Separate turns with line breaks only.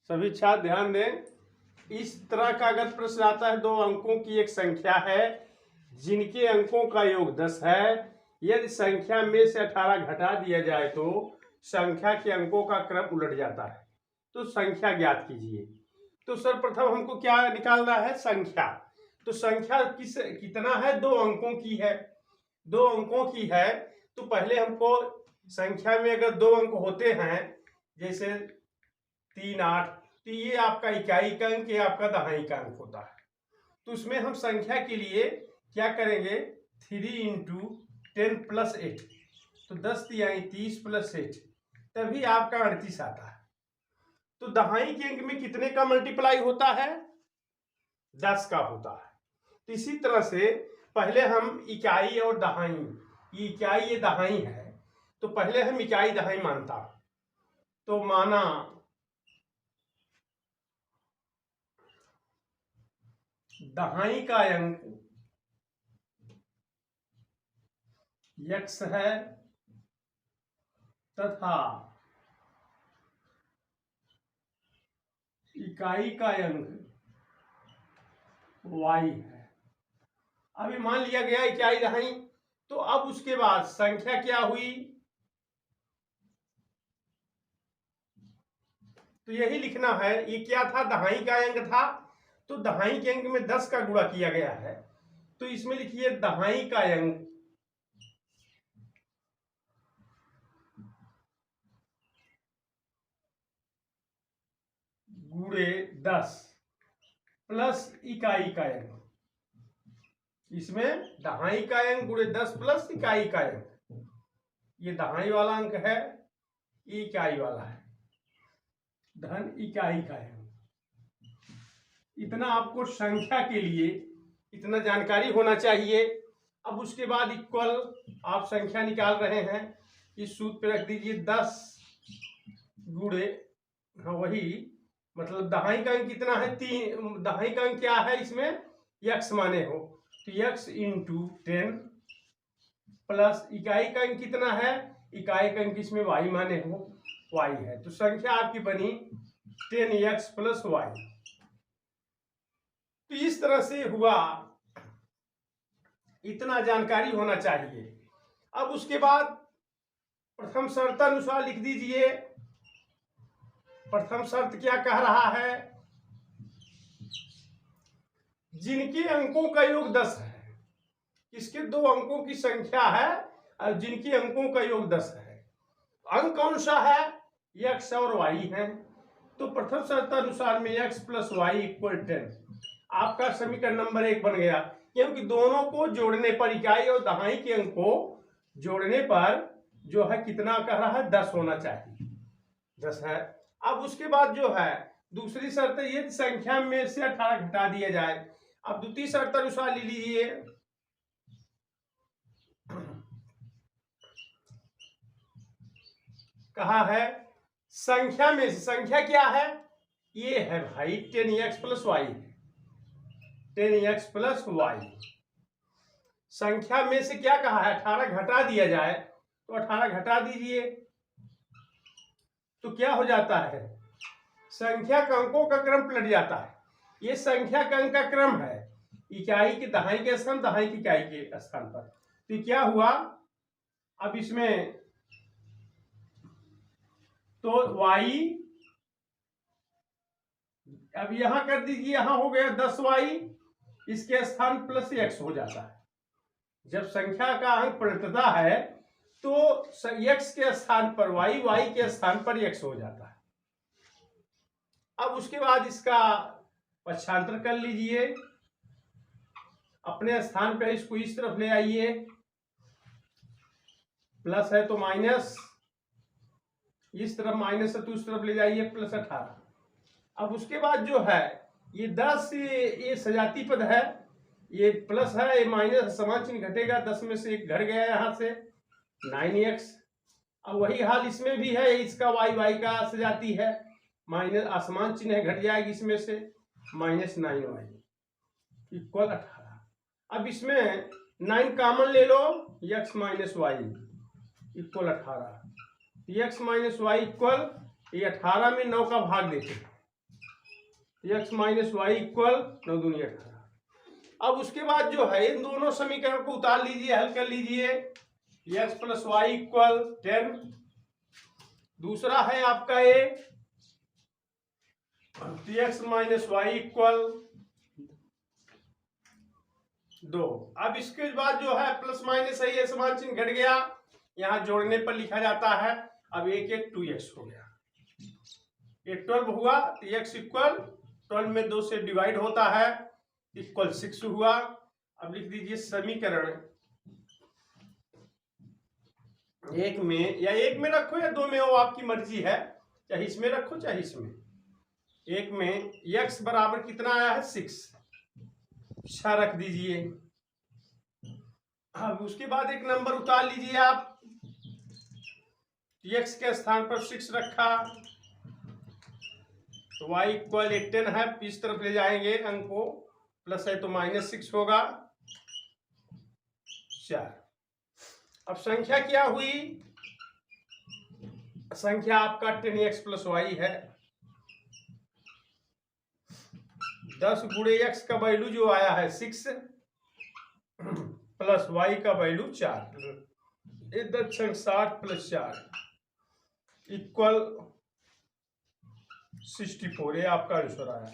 सभी छात्र ध्यान दें, इस तरह का अगर प्रश्न आता है, 2 अंकों की एक संख्या है जिनके अंकों का योग 10 है, यदि संख्या में से 18 घटा दिया जाए तो संख्या के अंकों का क्रम उलट जाता है, तो संख्या ज्ञात कीजिए। तो सर्वप्रथम हमको क्या निकालना है? संख्या। तो संख्या कितना है? 2 अंकों की है। 2 अंकों की है तो पहले हमको संख्या में अगर 2 अंक होते हैं, जैसे 3, 8, तो ये आपका इकाई का अंक, ये आपका दहाई का अंक होता है। तो उसमें हम संख्या के लिए क्या करेंगे? 3 × 10 + 8, तो 10 तिहाई 30 + 8, तभी आपका 38 आता है। तो दहाई के अंक में कितने का मल्टीप्लाई होता है? 10 का होता है। तो इसी तरह से पहले हम इकाई और दहाई, ये इकाई ये दहाई है, तो पहले हम इकाई दहाई मानता, तो माना दहाई का अंक x है तथा इकाई का अंक y है। अभी मान लिया गया इकाई दहाई, तो अब उसके बाद संख्या क्या हुई? तो यही लिखना है, ये क्या था? दहाई का अंक था, तो दहाई के अंक में 10 का गुणा किया गया है, तो इसमें लिखिए दहाई का अंक गुणे 10 प्लस इकाई का अंक। इसमें दहाई का अंक गुणे 10 प्लस इकाई का अंक, ये दहाई वाला अंक है, ये इकाई वाला है, धन इकाई का अंक। इतना आपको संख्या के लिए इतना जानकारी होना चाहिए। अब उसके बाद इक्वल आप संख्या निकाल रहे हैं, इस सूत्र पे रख दीजिए 10 गुणे, हाँ वही, मतलब दहाई का अंक कितना है? 3। दहाई का अंक क्या है? इसमें x माने हो, तो x × 10 प्लस इकाई का अंक कितना है? इकाई का अंक इसमें y माने हो, y है। तो संख्या आपकी बनी 10x + y। तो इस तरह से हुआ, इतना जानकारी होना चाहिए। अब उसके बाद प्रथम शर्त अनुसार लिख दीजिए। प्रथम शर्त क्या कह रहा है? जिनके अंकों का योग 10 है, इसके 2 अंकों की संख्या है और जिनके अंकों का योग 10 है, अंक कौन सा है? x और y है। तो प्रथम शर्त अनुसार में x + y = 10, आपका समीकरण नंबर 1 बन गया, क्योंकि दोनों को जोड़ने पर, इकाई और दहाई के अंक को जोड़ने पर जो है कितना कह रहा है? 10 होना चाहिए, 10 है। अब उसके बाद जो है दूसरी शर्त, ये संख्या में से 18 घटा दिया जाए। अब द्वितीय शर्त अनुसार ले लीजिए, कहा है संख्या में से, संख्या क्या है? ये है भाई 10x + y, 10x + y। संख्या में से क्या कहा है? 18 घटा दिया जाए, तो 18 घटा दीजिए, तो क्या हो जाता है? संख्या के अंकों का क्रम पलट जाता है। ये संख्या का अंक का क्रम है, इकाई के दहाई के स्थान, दहाई की इकाई के स्थान पर। तो क्या हुआ? अब इसमें तो y, अब यहां कर दीजिए, यहां हो गया 10y, इसके स्थान प्लस x हो जाता है। जब संख्या का अंक पलटता है तो x के स्थान पर y, y के स्थान पर x हो जाता है। अब उसके बाद इसका पक्षांतर कर लीजिए, अपने स्थान पर इसको इस तरफ ले आइए, प्लस है तो माइनस, इस तरफ माइनस है तो उस तरफ ले जाइए, +18। अब उसके बाद जो है ये 10, ये सजाती पद है, ये प्लस है, ये माइनस, समान चिन्ह घटेगा, 10 में से 1 घट गया यहां से, 9x। अब वही हाल इसमें भी है, इसका y का सजाती है, माइनस असमान चिन्ह घट जाएगी इसमें से, -9y = 18। अब इसमें 9 कॉमन ले लो, x - y = 18। x - y ये 18 में 9 का भाग देते हैं, एक्स माइनस वाई इक्वल 9 दूनी 18। अब उसके बाद जो है इन दोनों समीकरण को उतार लीजिए, हल कर लीजिए। एक्स प्लस वाई इक्वल 10, दूसरा है आपका ए एक्स माइनस वाई इक्वल 2। अब इसके बाद जो है प्लस माइनस है, ये समान चिन्ह घट गया, यहां जोड़ने पर लिखा जाता है। अब एक 2x हो गया, ये 12 हुआ, तो x इक्वल 12 में 2 से डिवाइड होता है, इक्वल 6 हुआ। अब लिख दीजिए समीकरण एक में, या एक में रखो या दो में हो, आपकी मर्जी है, चाहे इसमें रखो चाहे इसमें। एक में x बराबर कितना आया है 6, 6 रख दीजिए। अब उसके बाद एक नंबर उतार लीजिए आप, x के स्थान पर 6 रखा, तो y इक्वल 10 है, इस तरफ ले जाएंगे अंक को, प्लस है तो -6 होगा 4। अब संख्या क्या हुई, संख्या आपका 10x प्लस वाई है। 10 गुणे x का वैल्यू जो आया है 6 प्लस y का वैल्यू 4, 60 प्लस 4 इक्वल 64, ये आपका आंसर आया।